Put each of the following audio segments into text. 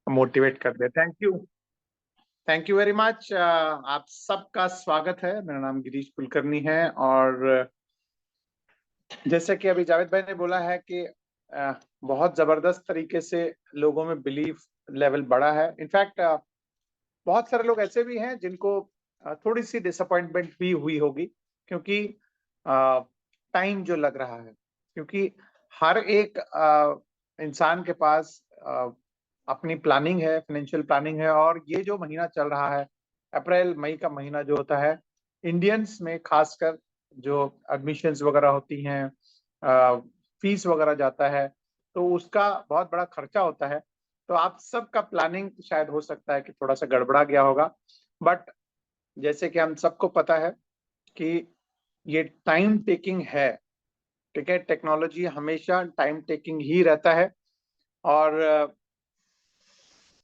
Motivate कर दे। Thank you very much. आप सबका स्वागत है। मेरा नाम गिरीश कुलकर्णी है और जैसे कि अभी जावेद भाई ने बोला है कि बहुत जबरदस्त तरीके से लोगों में बिलीफ लेवल बढ़ा है। इनफैक्ट बहुत सारे लोग ऐसे भी हैं जिनको थोड़ी सी डिसअपॉइंटमेंट भी हुई होगी, क्योंकि टाइम जो लग रहा है, क्योंकि हर एक इंसान के पास अपनी प्लानिंग है, फाइनेंशियल प्लानिंग है। और ये जो महीना चल रहा है, अप्रैल मई का महीना जो होता है, इंडियंस में खासकर जो एडमिशन्स वगैरह होती हैं, फीस वगैरह जाता है, तो उसका बहुत बड़ा खर्चा होता है। तो आप सबका प्लानिंग शायद हो सकता है कि थोड़ा सा गड़बड़ा गया होगा। बट जैसे कि हम सबको पता है कि ये टाइम टेकिंग है। ठीक है, टेक्नोलॉजी हमेशा टाइम टेकिंग ही रहता है।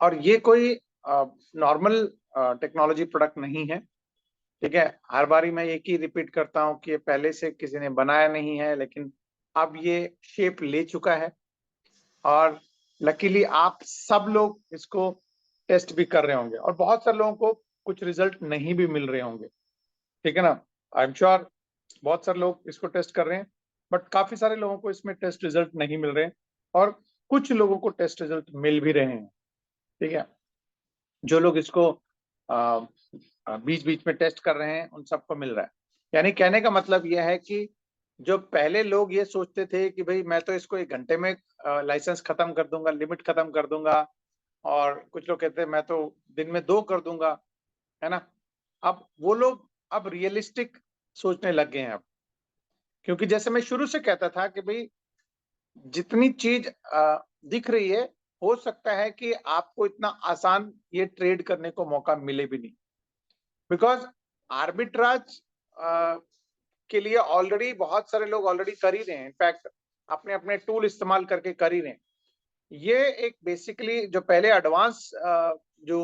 और ये कोई नॉर्मल टेक्नोलॉजी प्रोडक्ट नहीं है। ठीक है, हर बारी मैं एक ही रिपीट करता हूँ कि पहले से किसी ने बनाया नहीं है, लेकिन अब ये शेप ले चुका है। और लकीली आप सब लोग इसको टेस्ट भी कर रहे होंगे और बहुत सारे लोगों को कुछ रिजल्ट नहीं भी मिल रहे होंगे। ठीक है ना, आई एम श्योर बहुत सारे लोग इसको टेस्ट कर रहे हैं, बट काफी सारे लोगों को इसमें टेस्ट रिजल्ट नहीं मिल रहे हैं और कुछ लोगों को टेस्ट रिजल्ट मिल भी रहे हैं। ठीक है, जो लोग इसको बीच बीच में टेस्ट कर रहे हैं उन सबको मिल रहा है। यानी कहने का मतलब यह है कि जो पहले लोग ये सोचते थे कि भाई मैं तो इसको 1 घंटे में लाइसेंस खत्म कर दूंगा, लिमिट खत्म कर दूंगा, और कुछ लोग कहते हैं मैं तो दिन में 2 कर दूंगा, है ना। अब वो लोग अब रियलिस्टिक सोचने लग गए हैं अब, क्योंकि जैसे मैं शुरू से कहता था कि भाई जितनी चीज दिख रही है, हो सकता है कि आपको इतना आसान ये ट्रेड करने को मौका मिले भी नहीं। बिकॉज आर्बिट्राज के लिए ऑलरेडी बहुत सारे लोग ऑलरेडी कर ही रहे हैं। इनफैक्ट अपने अपने टूल इस्तेमाल करके कर ही रहे हैं। ये एक बेसिकली जो पहले एडवांस जो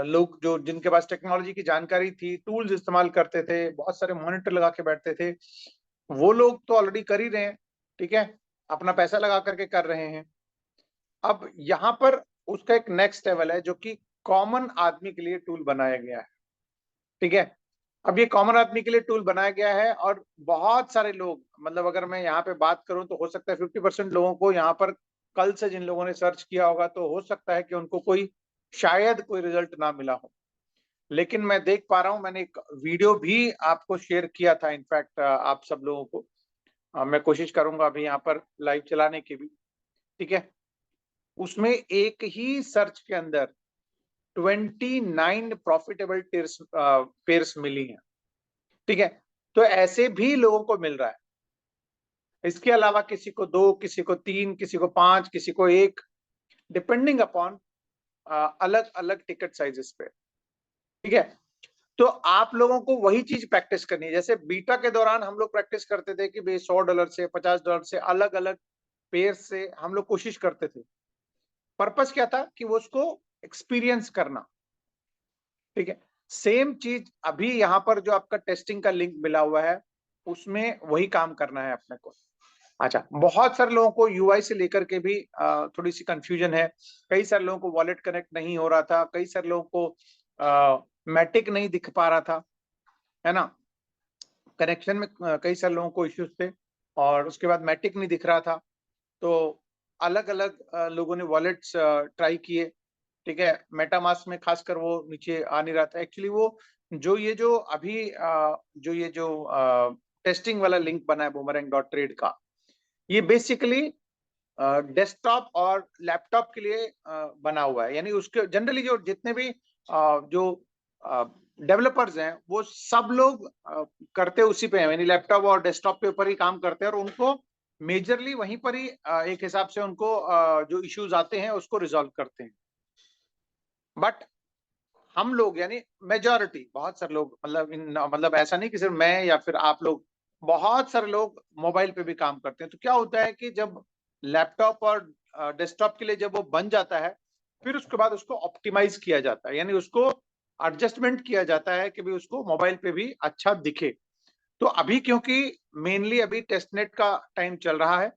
लोग जो जिनके पास टेक्नोलॉजी की जानकारी थी, टूल्स इस्तेमाल करते थे, बहुत सारे मॉनिटर लगा के बैठते थे, वो लोग तो ऑलरेडी कर ही रहे हैं। ठीक है, अपना पैसा लगा करके कर रहे हैं। अब यहाँ पर उसका एक नेक्स्ट लेवल है जो कि कॉमन आदमी के लिए टूल बनाया गया है। ठीक है, अब ये कॉमन आदमी के लिए टूल बनाया गया है और बहुत सारे लोग, मतलब अगर मैं यहाँ पे बात करूं तो हो सकता है 50% लोगों को यहाँ पर, कल से जिन लोगों ने सर्च किया होगा तो हो सकता है कि उनको कोई शायद कोई रिजल्ट ना मिला हो। लेकिन मैं देख पा रहा हूं, मैंने एक वीडियो भी आपको शेयर किया था इनफैक्ट आप सब लोगों को। मैं कोशिश करूंगा अभी यहाँ पर लाइव चलाने की भी। ठीक है, उसमें एक ही सर्च के अंदर 29 प्रॉफिटेबल पेयर्स मिली हैं। ठीक है, तो ऐसे भी लोगों को मिल रहा है। इसके अलावा किसी को 2, किसी को 3, किसी को 5, किसी को 1, डिपेंडिंग अपॉन अलग अलग टिकट साइजेस पे। ठीक है, तो आप लोगों को वही चीज प्रैक्टिस करनी है। जैसे बीटा के दौरान हम लोग प्रैक्टिस करते थे कि भाई $100 से $50 से अलग अलग पेयर से हम लोग कोशिश करते थे। पर्पस क्या था कि वो उसको एक्सपीरियंस करना। ठीक है, सेम चीज अभी यहाँ पर जो आपका टेस्टिंग का लिंक मिला हुआ है, उसमें वही काम करना है अपने को। अच्छा, बहुत सारे लोगों को यूआई से लेकर के भी थोड़ी सी कंफ्यूजन है। कई सारे लोगों को वॉलेट कनेक्ट नहीं हो रहा था, कई सारे लोगों को मैटिक नहीं दिख पा रहा था, है ना। कनेक्शन में कई सारे लोगों को इश्यूज थे और उसके बाद मैटिक नहीं दिख रहा था। तो अलग अलग लोगों ने वॉलेट्स ट्राई किए। ठीक है, मेटामास्क में खासकर वो नीचे आ नहीं रहा था। एक्चुअली वो जो अभी जो टेस्टिंग वाला लिंक बना है boomerang.trade का, ये बेसिकली डेस्कटॉप और लैपटॉप के लिए बना हुआ है। यानी उसके जनरली जो जितने भी जो डेवलपर्स हैं वो सब लोग करते उसी पे हैं, यानी लैपटॉप और डेस्कटॉप के ऊपर ही काम करते हैं और उनको मेजरली वहीं पर ही एक हिसाब से उनको जो इश्यूज आते हैं उसको रिजॉल्व करते हैं। बट हम लोग यानी मेजॉरिटी, बहुत सारे लोग, मतलब ऐसा नहीं कि सिर्फ मैं या फिर आप लोग, बहुत सारे लोग मोबाइल पे भी काम करते हैं। तो क्या होता है कि जब लैपटॉप और डेस्कटॉप के लिए जब वो बन जाता है, फिर उसके बाद उसको ऑप्टिमाइज किया जाता है, यानी उसको एडजस्टमेंट किया जाता है कि भाई उसको मोबाइल पे भी अच्छा दिखे। तो अभी क्योंकि मेनली अभी टेस्टनेट का टाइम चल रहा है,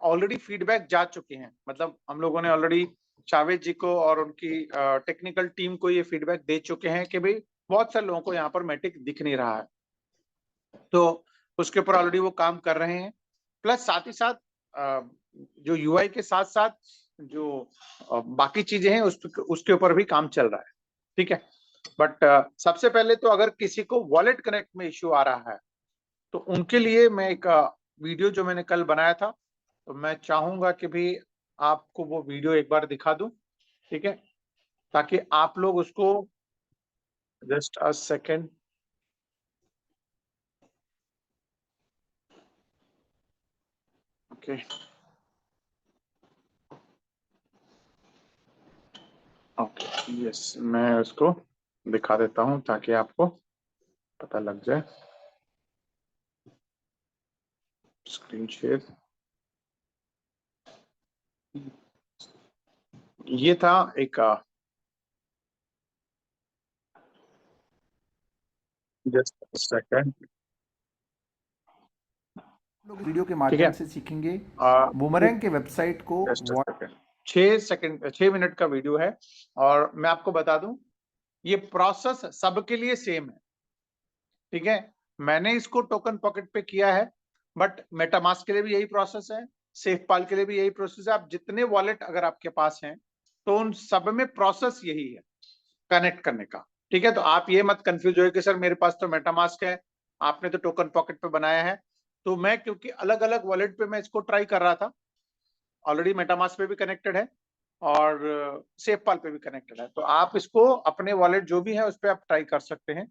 ऑलरेडी फीडबैक जा चुके हैं, मतलब हम लोगों ने ऑलरेडी जावेद जी को और उनकी टेक्निकल टीम को ये फीडबैक दे चुके हैं कि भाई बहुत सारे लोगों को यहाँ पर मैटिक दिख नहीं रहा है, तो उसके ऊपर ऑलरेडी वो काम कर रहे हैं। प्लस साथ ही साथ जो यूआई के साथ साथ जो बाकी चीजें हैं उसके ऊपर भी काम चल रहा है, ठीक है। बट सबसे पहले तो अगर किसी को वॉलेट कनेक्ट में इश्यू आ रहा है तो उनके लिए मैं एक वीडियो जो मैंने कल बनाया था, तो मैं चाहूंगा कि भी आपको वो वीडियो एक बार दिखा दूं, ठीक है, ताकि आप लोग उसको, just a second, okay okay, yes, मैं उसको दिखा देता हूं ताकि आपको पता लग जाए। स्क्रीन शेयर, ये था एक, जस्ट सेकंड, लोग वीडियो के ठीक माध्यम है। से सीखेंगे बूमरैंग के वेबसाइट को। जस्ट सेकंड, 6 सेकंड 6 मिनट का वीडियो है, और मैं आपको बता दूं ये प्रोसेस सबके लिए सेम है, ठीक है। मैंने इसको टोकन पॉकेट पे किया है, बट मेटामास्क के लिए भी यही प्रोसेस है, सेफपाल के लिए भी यही प्रोसेस है। आप जितने वॉलेट अगर आपके पास हैं तो उन सब में प्रोसेस यही है कनेक्ट करने का, ठीक है। तो आप ये मत कंफ्यूज हो कि सर मेरे पास तो मेटामास्क है, आपने तो टोकन पॉकेट पे बनाया है। तो मैं क्योंकि अलग अलग वॉलेट पे मैं इसको ट्राई कर रहा था, ऑलरेडी मेटामास्क पे भी कनेक्टेड है और सेफपाल पे भी कनेक्टेड है, तो आप इसको अपने वॉलेट जो भी है उस पर आप ट्राई कर सकते हैं।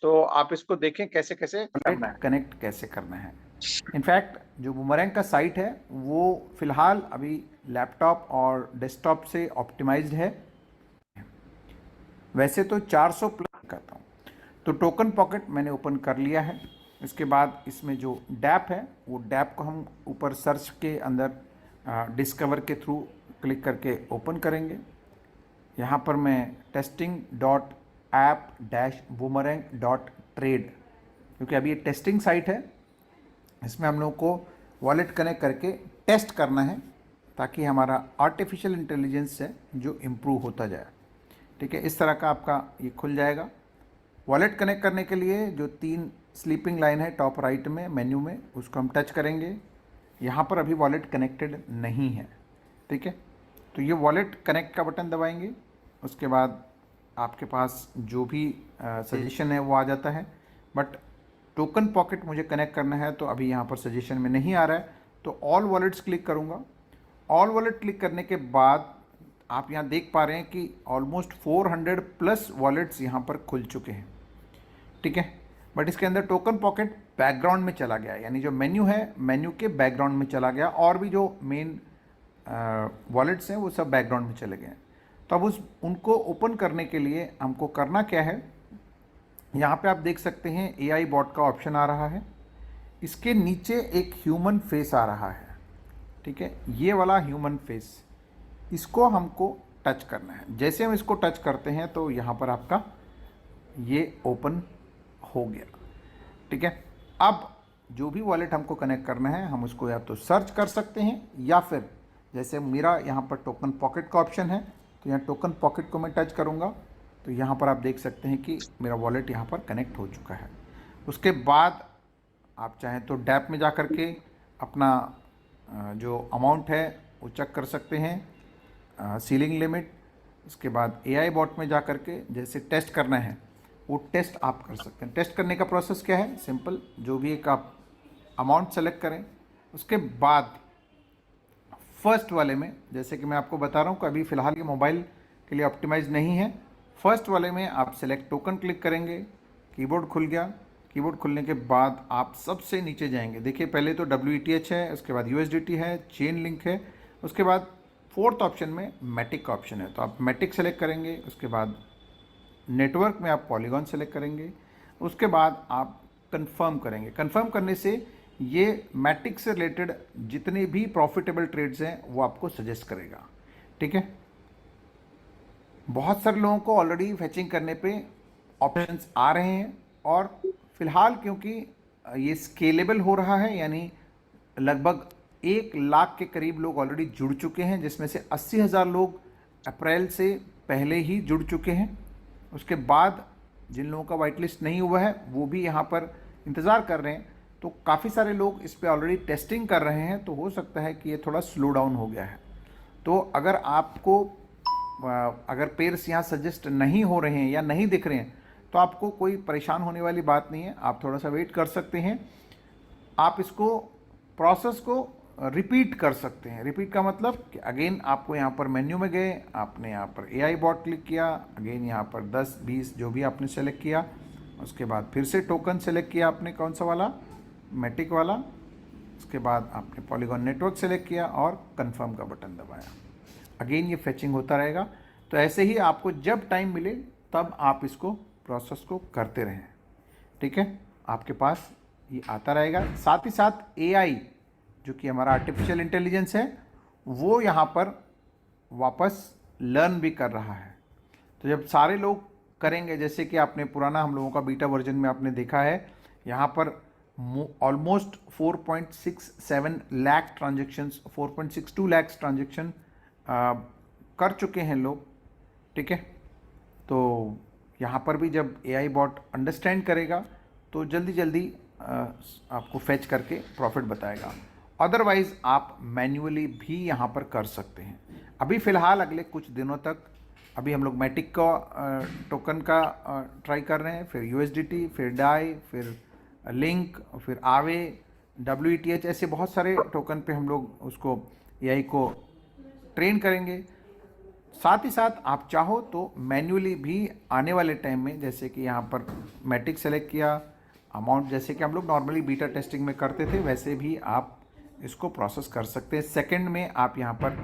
तो आप इसको देखें कैसे कैसे करना है, कनेक्ट कैसे करना है। इनफैक्ट जो बूमरैंग का साइट है वो फिलहाल अभी लैपटॉप और डेस्कटॉप से ऑप्टिमाइज्ड है। वैसे तो 400 प्लस करता हूँ। तो टोकन पॉकेट मैंने ओपन कर लिया है। इसके बाद इसमें जो डैप है वो डैप को हम ऊपर सर्च के अंदर डिस्कवर के थ्रू क्लिक करके ओपन करेंगे। यहाँ पर मैं testing.app-boomerang.trade, क्योंकि अभी ये टेस्टिंग साइट है, इसमें हम लोगों को वॉलेट कनेक्ट करके टेस्ट करना है ताकि हमारा आर्टिफिशियल इंटेलिजेंस है जो इम्प्रूव होता जाए, ठीक है। इस तरह का आपका ये खुल जाएगा। वॉलेट कनेक्ट करने के लिए जो 3 स्लीपिंग लाइन है टॉप राइट में मेन्यू में, उसको हम टच करेंगे। यहाँ पर अभी वॉलेट कनेक्टेड नहीं है, ठीक है। तो ये वॉलेट कनेक्ट का बटन दबाएंगे, उसके बाद आपके पास जो भी सजेशन है वो आ जाता है। बट टोकन पॉकेट मुझे कनेक्ट करना है तो अभी यहाँ पर सजेशन में नहीं आ रहा है, तो ऑल वॉलेट्स क्लिक करूँगा। ऑल वॉलेट क्लिक करने के बाद आप यहाँ देख पा रहे हैं कि ऑलमोस्ट 400 प्लस वॉलेट्स यहाँ पर खुल चुके हैं, ठीक है। बट इसके अंदर टोकन पॉकेट बैकग्राउंड में चला गया, यानी जो मेन्यू है मेन्यू के बैकग्राउंड में चला गया, और भी जो मेन वॉलेट्स हैं वो सब बैकग्राउंड में चले गए हैं। तो अब उनको ओपन करने के लिए हमको करना क्या है, यहाँ पे आप देख सकते हैं AI बॉट का ऑप्शन आ रहा है, इसके नीचे एक ह्यूमन फेस आ रहा है, ठीक है। ये वाला ह्यूमन फेस, इसको हमको टच करना है। जैसे हम इसको टच करते हैं तो यहाँ पर आपका ये ओपन हो गया, ठीक है। अब जो भी वॉलेट हमको कनेक्ट करना है हम उसको या तो सर्च कर सकते हैं, या फिर जैसे मेरा यहाँ पर टोकन पॉकेट का ऑप्शन है तो यहाँ टोकन पॉकेट को मैं टच करूँगा तो यहाँ पर आप देख सकते हैं कि मेरा वॉलेट यहाँ पर कनेक्ट हो चुका है। उसके बाद आप चाहें तो डैप में जा कर के अपना जो अमाउंट है वो चेक कर सकते हैं, सीलिंग लिमिट। उसके बाद AI बॉट में जा कर के जैसे टेस्ट करना है वो टेस्ट आप कर सकते हैं। टेस्ट करने का प्रोसेस क्या है, सिंपल, जो भी एक आप अमाउंट सेलेक्ट करें, उसके बाद फर्स्ट वाले में, जैसे कि मैं आपको बता रहा हूँ कि अभी फ़िलहाल ये मोबाइल के लिए ऑप्टिमाइज नहीं है, फर्स्ट वाले में आप सेलेक्ट टोकन क्लिक करेंगे, कीबोर्ड खुल गया। कीबोर्ड खुलने के बाद आप सबसे नीचे जाएंगे, देखिए पहले तो WETH है, उसके बाद USDT है, चेन लिंक है, उसके बाद फोर्थ ऑप्शन में मैटिक का ऑप्शन है, तो आप मैटिक सेलेक्ट करेंगे। उसके बाद नेटवर्क में आप पॉलीगॉन सेलेक्ट करेंगे, उसके बाद आप कंफर्म करेंगे। कंफर्म करने से ये मैटिक से रिलेटेड जितने भी प्रॉफिटेबल ट्रेड्स हैं वो आपको सजेस्ट करेगा, ठीक है। बहुत सारे लोगों को ऑलरेडी फैचिंग करने पे ऑप्शंस आ रहे हैं, और फिलहाल क्योंकि ये स्केलेबल हो रहा है, यानी लगभग 1 लाख के करीब लोग ऑलरेडी जुड़ चुके हैं, जिसमें से 80,000 लोग अप्रैल से पहले ही जुड़ चुके हैं। उसके बाद जिन लोगों का वाइट लिस्ट नहीं हुआ है वो भी यहाँ पर इंतज़ार कर रहे हैं। तो काफ़ी सारे लोग इस पर ऑलरेडी टेस्टिंग कर रहे हैं, तो हो सकता है कि ये थोड़ा स्लो डाउन हो गया है। तो अगर आपको अगर पेयर्स यहाँ सजेस्ट नहीं हो रहे हैं या नहीं दिख रहे हैं तो आपको कोई परेशान होने वाली बात नहीं है, आप थोड़ा सा वेट कर सकते हैं। आप इसको प्रोसेस को रिपीट कर सकते हैं। रिपीट का मतलब कि अगेन आपको यहाँ पर मेन्यू में गए, आपने यहाँ पर AI बॉट क्लिक किया, अगेन यहाँ पर 10-20 जो भी आपने सेलेक्ट किया, उसके बाद फिर से टोकन सेलेक्ट किया आपने, कौन सा वाला, मैटिक वाला। उसके बाद आपने पॉलीगॉन नेटवर्क सेलेक्ट किया और कंफर्म का बटन दबाया। अगेन ये फेचिंग होता रहेगा। तो ऐसे ही आपको जब टाइम मिले तब आप इसको प्रोसेस को करते रहें, ठीक है। आपके पास ये आता रहेगा। साथ ही साथ AI जो कि हमारा आर्टिफिशियल इंटेलिजेंस है वो यहाँ पर वापस लर्न भी कर रहा है। तो जब सारे लोग करेंगे, जैसे कि आपने पुराना हम लोगों का बीटा वर्जन में आपने देखा है, यहाँ पर almost 4.67 lakh transactions, 4.62 lakh transaction कर चुके हैं लोग, ठीक है। तो यहाँ पर भी जब AI बॉट अंडरस्टैंड करेगा तो जल्दी जल्दी आपको फेच करके प्रॉफिट बताएगा। अदरवाइज़ आप मैन्युअली भी यहाँ पर कर सकते हैं। अभी फ़िलहाल अगले कुछ दिनों तक अभी हम लोग मैटिक का टोकन का ट्राई कर रहे हैं, फिर USDT, फिर डाई, फिर लिंक, फिर आवे, WETH, ऐसे बहुत सारे टोकन पे हम लोग उसको AI को ट्रेन करेंगे। साथ ही साथ आप चाहो तो मैन्युअली भी आने वाले टाइम में, जैसे कि यहाँ पर मैटिक सेलेक्ट किया, अमाउंट जैसे कि हम लोग नॉर्मली बीटा टेस्टिंग में करते थे वैसे भी आप इसको प्रोसेस कर सकते हैं। सेकंड में आप यहाँ पर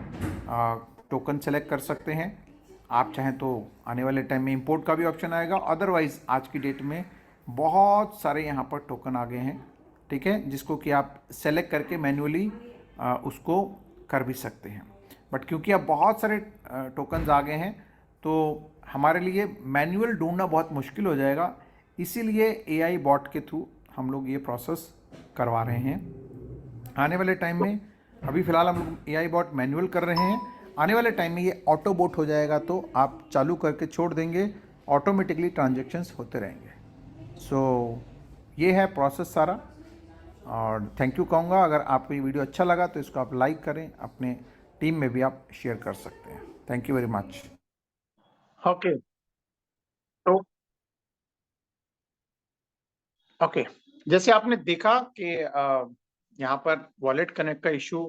टोकन सेलेक्ट कर सकते हैं। आप चाहें तो आने वाले टाइम में इंपोर्ट का भी ऑप्शन आएगा। अदरवाइज़ आज की डेट में बहुत सारे यहाँ पर टोकन आ गए हैं, ठीक है, जिसको कि आप सेलेक्ट करके मैन्युअली उसको कर भी सकते हैं। बट क्योंकि अब बहुत सारे टोकन्स आ गए हैं तो हमारे लिए मैन्युअल ढूंढना बहुत मुश्किल हो जाएगा, इसीलिए AI बॉट के थ्रू हम लोग ये प्रोसेस करवा रहे हैं। आने वाले टाइम में अभी फ़िलहाल हम लोग AI बॉट मैनुअल कर रहे हैं, आने वाले टाइम में ये ऑटो बोट हो जाएगा, तो आप चालू करके छोड़ देंगे, ऑटोमेटिकली ट्रांजेक्शन्स होते रहेंगे। सो ये है प्रोसेस सारा। और थैंक यू कहूँगा, अगर आपको ये वीडियो अच्छा लगा तो इसको आप लाइक करें, अपने टीम में भी आप शेयर कर सकते हैं। Thank you very much. Okay, तो ओके, जैसे आपने देखा कि यहाँ पर वॉलेट कनेक्ट का इशू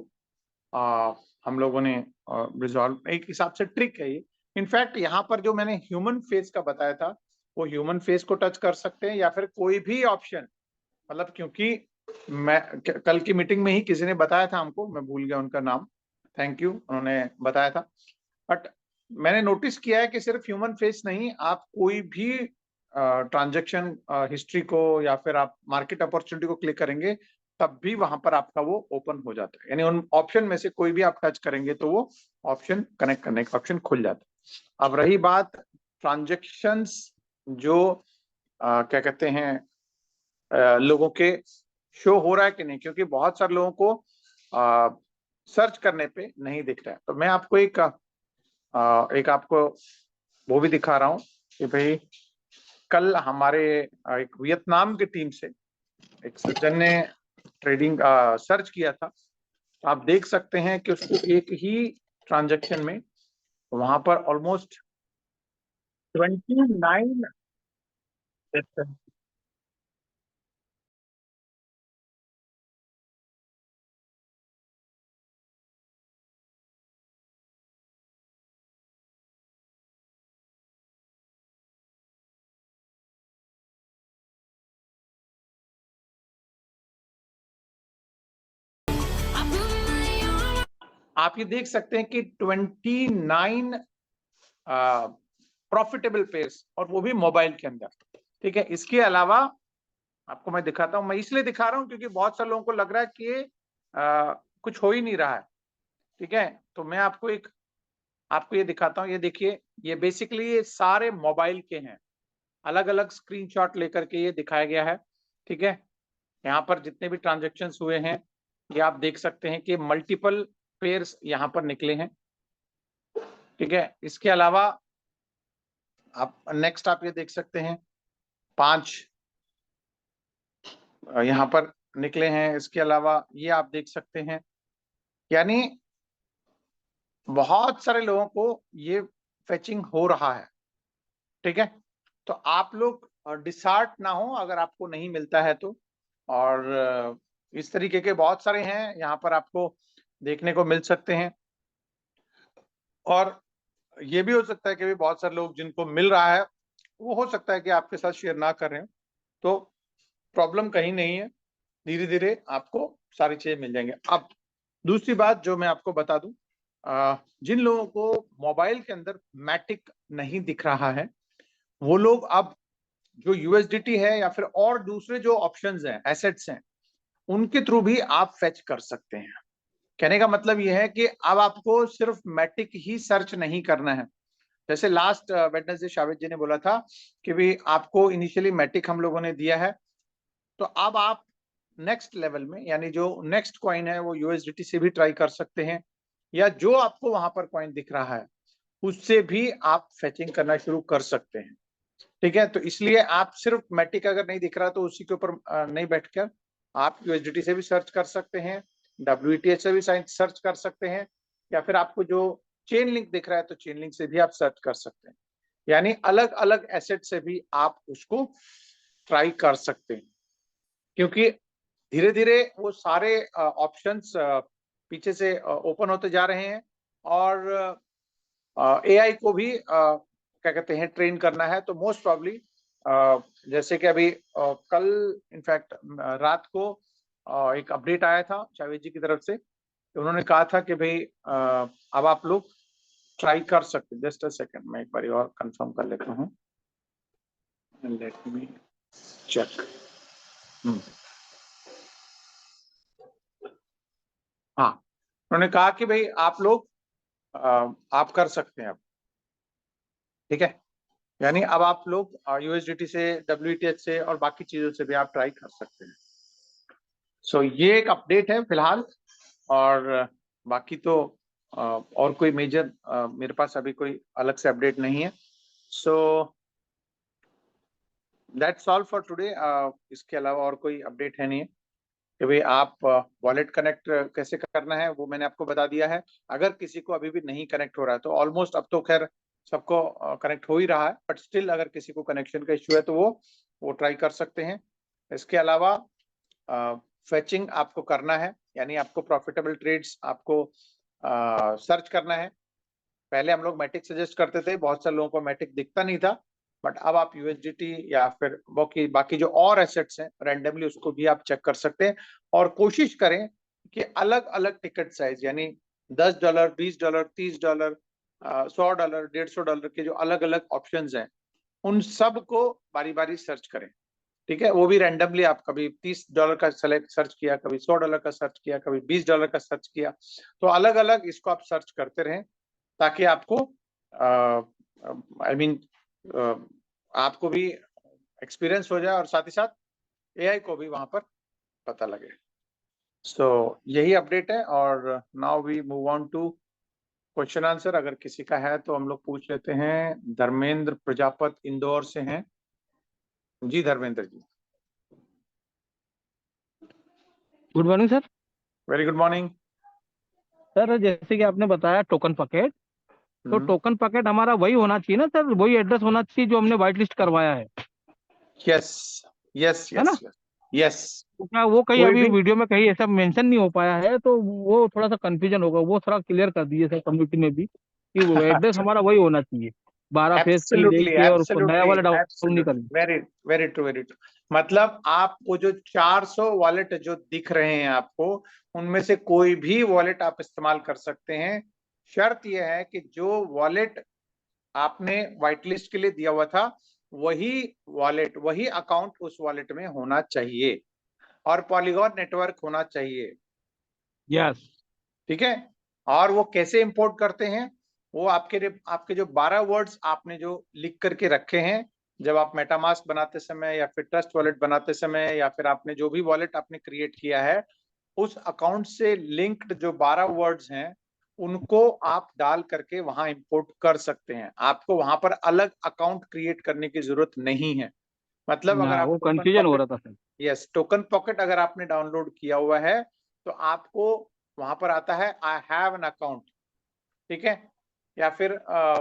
हम लोगों ने रिजॉल्व, एक हिसाब से ट्रिक है ये। इनफैक्ट यहाँ पर जो मैंने ह्यूमन फेस का बताया था वो ह्यूमन फेस को टच कर सकते हैं या फिर कोई भी ऑप्शन, मतलब क्योंकि मैं कल की मीटिंग में ही किसी ने बताया था हमको, मैं भूल गया उनका नाम, थैंक यू, उन्होंने बताया था। बट मैंने नोटिस किया है कि सिर्फ ह्यूमन फेस नहीं, आप कोई भी ट्रांजैक्शन हिस्ट्री को या फिर आप मार्केट अपॉर्चुनिटी को क्लिक करेंगे तब भी वहां पर आपका वो ओपन हो जाता है, यानी उन ऑप्शन में से कोई भी आप टच करेंगे तो वो ऑप्शन कनेक्ट करने का ऑप्शन खुल जाता है। अब रही बात ट्रांजैक्शंस जो क्या कहते हैं लोगों के शो हो रहा है कि नहीं, क्योंकि बहुत सारे लोगों को सर्च करने पे नहीं दिख रहा है। तो मैं आपको एक आपको वो भी दिखा रहा हूँ कि भाई कल हमारे एक वियतनाम की टीम से एक सज्जन ने ट्रेडिंग सर्च किया था। तो आप देख सकते हैं कि उसको एक ही ट्रांजैक्शन में वहां पर ऑलमोस्ट 29 आप ये देख सकते हैं कि 29 प्रॉफिटेबल पेयर्स, और वो भी मोबाइल के अंदर, ठीक है। इसके अलावा आपको मैं दिखाता हूं, मैं इसलिए दिखा रहा हूं क्योंकि बहुत सारे लोगों को लग रहा है कि कुछ हो ही नहीं रहा है, ठीक है। तो मैं आपको ये दिखाता हूं, ये देखिए, ये बेसिकली ये सारे मोबाइल के हैं, अलग अलग स्क्रीनशॉट लेकर के ये दिखाया गया है, ठीक है। यहाँ पर जितने भी ट्रांजेक्शन्स हुए हैं ये आप देख सकते हैं कि मल्टीपल पेयर्स यहाँ पर निकले हैं। ठीक है। इसके अलावा आप नेक्स्ट आप ये देख सकते हैं 5 यहाँ पर निकले हैं। इसके अलावा ये आप देख सकते हैं, यानी बहुत सारे लोगों को ये फेचिंग हो रहा है। ठीक है, तो आप लोग डिसहार्ट ना हो अगर आपको नहीं मिलता है तो। और इस तरीके के बहुत सारे हैं यहाँ पर आपको देखने को मिल सकते हैं। और ये भी हो सकता है कि भी बहुत सारे लोग जिनको मिल रहा है वो हो सकता है कि आपके साथ शेयर ना कर रहे हो, तो प्रॉब्लम कहीं नहीं है, धीरे धीरे आपको सारी चीजें मिल जाएंगे। अब दूसरी बात जो मैं आपको बता दूं, जिन लोगों को मोबाइल के अंदर मैटिक नहीं दिख रहा है वो लोग अब जो यूएसडीटी है या फिर और दूसरे जो ऑप्शंस हैं, एसेट्स हैं, उनके थ्रू भी आप फेच कर सकते हैं। कहने का मतलब यह है कि अब आपको सिर्फ मैटिक ही सर्च नहीं करना है। जैसे लास्ट वेडनेसडे शावेद जी ने बोला था कि भी आपको इनिशियली मैटिक हम लोगों ने दिया है, तो अब आप नेक्स्ट लेवल में यानी जो नेक्स्ट कॉइन है वो यूएसडीटी से भी ट्राई कर सकते हैं, या जो आपको वहां पर कॉइन दिख रहा है उससे भी आप फेचिंग करना शुरू कर सकते हैं। ठीक है, तो इसलिए आप सिर्फ मैटिक अगर नहीं दिख रहा तो उसी के ऊपर नहीं बैठकर आप यूएसडीटी से भी सर्च कर सकते हैं, WETH से भी सर्च कर सकते हैं, या फिर आपको जो चेन लिंक दिख रहा है तो चेन लिंक से भी आप सर्च कर सकते हैं। यानी अलग अलग एसेट से भी आप उसको ट्राई कर सकते हैं, क्योंकि धीरे धीरे वो सारे ऑप्शंस पीछे से ओपन होते जा रहे हैं। और एआई को भी क्या कहते हैं ट्रेन करना है, तो मोस्ट प्रॉब्ली जैसे कि अभी कल इनफैक्ट रात को एक अपडेट आया था जावेद जी की तरफ से, तो उन्होंने कहा था कि भाई अब आप लोग ट्राई कर सकते। जस्ट अ सेकंड, मैं एक बार और कंफर्म कर लेता हूँ, लेट मी चेक। हाँ, उन्होंने कहा कि भाई आप लोग आप कर सकते हैं अब। ठीक है, यानी अब आप लोग यूएसडीटी से, WETH से और बाकी चीजों से भी आप ट्राई कर सकते हैं। सो ये एक अपडेट है फिलहाल, और बाकी तो और कोई मेजर मेरे पास अभी कोई अलग से अपडेट नहीं है। So that's all for today. इसके अलावा और कोई अपडेट है नहीं है कि भाई आप वॉलेट कनेक्ट कैसे करना है वो मैंने आपको बता दिया है। अगर किसी को अभी भी नहीं कनेक्ट हो रहा है तो ऑलमोस्ट अब तो खैर सबको कनेक्ट हो ही रहा है, बट स्टिल अगर किसी को कनेक्शन का इश्यू है तो वो ट्राई कर सकते हैं। इसके अलावा फेचिंग आपको करना है, यानी आपको प्रॉफिटेबल ट्रेड्स आपको सर्च करना है। पहले हम लोग मैटिक सजेस्ट करते थे, बहुत सारे लोगों को मैटिक दिखता नहीं था, बट अब आप यूएसडीटी या फिर बाकी जो और एसेट्स हैं रैंडमली उसको भी आप चेक कर सकते हैं। और कोशिश करें कि अलग अलग टिकट साइज, यानी $10, $20, $30, $100, $150 के जो अलग अलग ऑप्शंस हैं उन सब को बारी बारी सर्च करें। ठीक है, वो भी रैंडमली आप कभी $30 का सर्च किया, कभी $100 का सर्च किया, कभी $20 का सर्च किया, तो अलग अलग इसको आप सर्च करते रहें ताकि आपको आई मीन आपको भी एक्सपीरियंस हो जाए और साथ ही साथ एआई को भी वहां पर पता लगे। सो यही अपडेट है, और now we move on to question answer. अगर किसी का है तो हम लोग पूछ लेते हैं। धर्मेंद्र प्रजापति इंदौर से हैं। जी Dharmendra ji. Good morning sir. Very good morning. Sir जैसे कि आपने बताया टोकन पकेट, तो टोकन पकेट हमारा वही होना चाहिए ना सर, वही एड्रेस होना चाहिए जो हमने व्हाइट लिस्ट करवाया है। यस यस है ना? Yes yes. तो क्या वो कहीं कोई अभी भी वीडियो में कहीं ऐसा मेंशन नहीं हो पाया है, तो वो थोड़ा सा कंफ्यूजन होगा, वो थोड़ा क्लियर कर दीजिए सर कम्युनिटी में भी कि वो एड्रेस हमारा वही होना चाहिए, 12 फेज की एब्सोल्युटली देखिए, और उसको नया एब्सोल्युटली वाला डाउनलोड नहीं एब्सोल्युटली, करनी। Very very true very true. मतलब आपको जो 400 वॉलेट जो दिख रहे हैं आपको, उनमें से कोई भी वॉलेट आप इस्तेमाल कर सकते हैं। शर्त यह है कि जो वॉलेट आपने व्हाइट लिस्ट के लिए दिया हुआ था वही वॉलेट, वही अकाउंट उस वॉलेट में होना चाहिए, और पॉलीगॉन नेटवर्क होना चाहिए। यस। ठीक है, और वो कैसे इंपोर्ट करते हैं, वो आपके जो 12 वर्ड्स आपने जो लिख करके रखे हैं जब आप मेटामास्क बनाते समय या फिर ट्रस्ट वॉलेट बनाते समय, या फिर आपने जो भी वॉलेट आपने क्रिएट किया है, उस अकाउंट से लिंक्ड जो 12 वर्ड्स हैं उनको आप डाल करके वहां इंपोर्ट कर सकते हैं। आपको वहां पर अलग अकाउंट क्रिएट करने की जरूरत नहीं है। मतलब अगर ना, आप वो टोकन कंफ्यूजन हो पॉकेट, रहा था सर। यस, टोकन पॉकेट अगर आपने डाउनलोड किया हुआ है तो आपको वहां पर आता है आई हैव एन अकाउंट, ठीक है। या फिर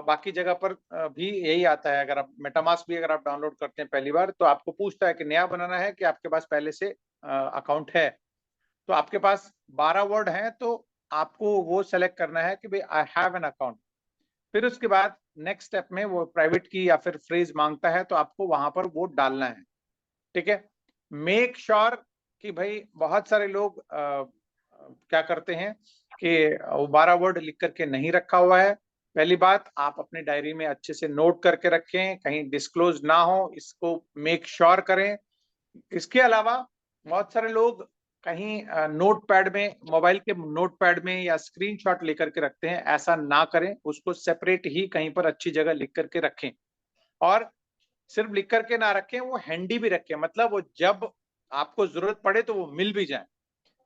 बाकी जगह पर भी यही आता है। अगर आप मेटामास्क भी अगर आप डाउनलोड करते हैं पहली बार, तो आपको पूछता है कि नया बनाना है कि आपके पास पहले से अकाउंट है। तो आपके पास 12 वर्ड हैं, तो आपको वो सेलेक्ट करना है कि भाई आई हैव एन अकाउंट। फिर उसके बाद नेक्स्ट स्टेप में वो प्राइवेट की या फिर फ्रेज मांगता है, तो आपको वहां पर वो डालना है, ठीक है। मेक श्योर कि भाई बहुत सारे लोग क्या करते हैं कि वो 12 वर्ड लिख करके नहीं रखा हुआ है। पहली बात, आप अपनी डायरी में अच्छे से नोट करके रखें, कहीं डिस्क्लोज ना हो, इसको मेक श्योर करें। इसके अलावा बहुत सारे लोग कहीं नोट पैड में, मोबाइल के नोट पैड में या स्क्रीनशॉट लेकर के रखते हैं। ऐसा ना करें, उसको सेपरेट ही कहीं पर अच्छी जगह लिख करके रखें। और सिर्फ लिख करके ना रखें, वो हैंडी भी रखें, मतलब वो जब आपको जरूरत पड़े तो वो मिल भी जाए।